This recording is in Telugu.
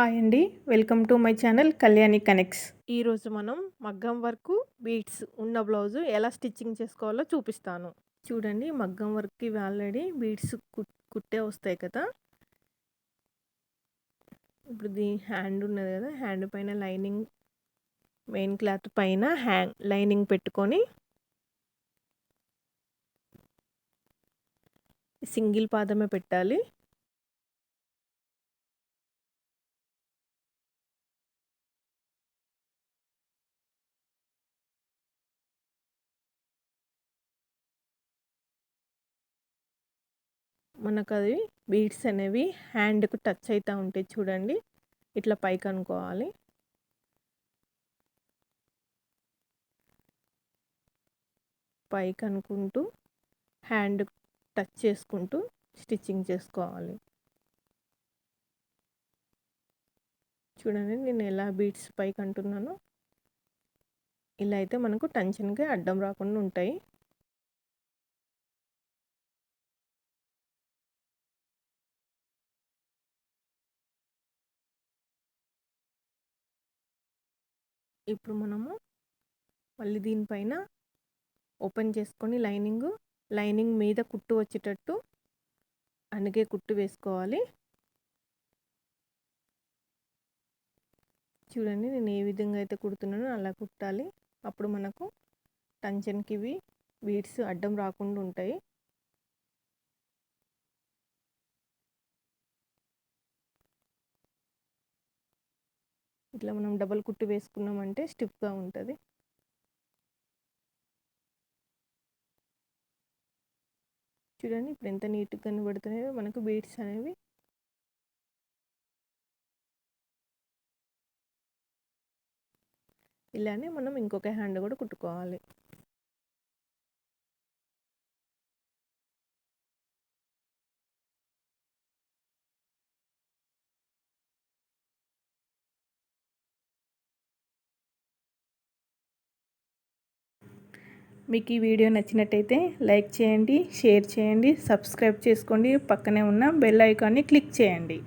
హాయ్ అండి, welcome to my channel Kalyani connects. ఈరోజు మనం మగ్గం వర్క్ బీడ్స్ ఉన్న బ్లౌజు ఎలా స్టిచ్చింగ్ చేసుకోవాలో చూపిస్తాను. చూడండి, మగ్గం వర్క్కి ఆల్రెడీ బీడ్స్ కుట్టే వస్తాయి కదా. ఇప్పుడు హ్యాండ్ ఉన్నది కదా, హ్యాండ్ పైన లైనింగ్, మెయిన్ క్లాత్ పైన లైనింగ్ పెట్టుకొని సింగిల్ పాదమే పెట్టాలి. మనకు అది బీడ్స్ అనేవి హ్యాండ్కు టచ్ అవుతూ ఉంటాయి. చూడండి, ఇట్లా పైకి అనుకోవాలి. పైకి అనుకుంటూ హ్యాండ్ టచ్ చేసుకుంటూ స్టిచ్చింగ్ చేసుకోవాలి. చూడండి, నేను ఎలా బీడ్స్ పైకి అంటున్నానో ఇలా అయితే మనకు టెన్షన్కి అడ్డం రాకుండా ఉంటాయి. ఇప్పుడు మనము మళ్ళీ దీనిపైన ఓపెన్ చేసుకొని లైనింగ్ మీద కుట్టు వచ్చేటట్టు అందుకే కుట్టు వేసుకోవాలి. చూడండి, నేను ఏ విధంగా అయితే కుడుతున్నానో అలా కుట్టాలి. అప్పుడు మనకు టెన్షన్కి ఇవి బీడ్స్ అడ్డం రాకుండా ఉంటాయి. ఇట్లా మనం డబల్ కుట్టు వేసుకున్నామంటే స్టిఫ్గా ఉంటుంది. చూడండి, ఇప్పుడు ఎంత నీట్గా కనబడుతున్నాయో మనకు బీడ్స్ అనేవి. ఇలానే మనం ఇంకొక హ్యాండ్ కూడా కుట్టుకోవాలి. మీకు ఈ వీడియో నచ్చినట్టయితే లైక్ చేయండి, షేర్ చేయండి, సబ్స్క్రైబ్ చేసుకోండి, పక్కనే ఉన్న బెల్ ఐకాన్ని క్లిక్ చేయండి.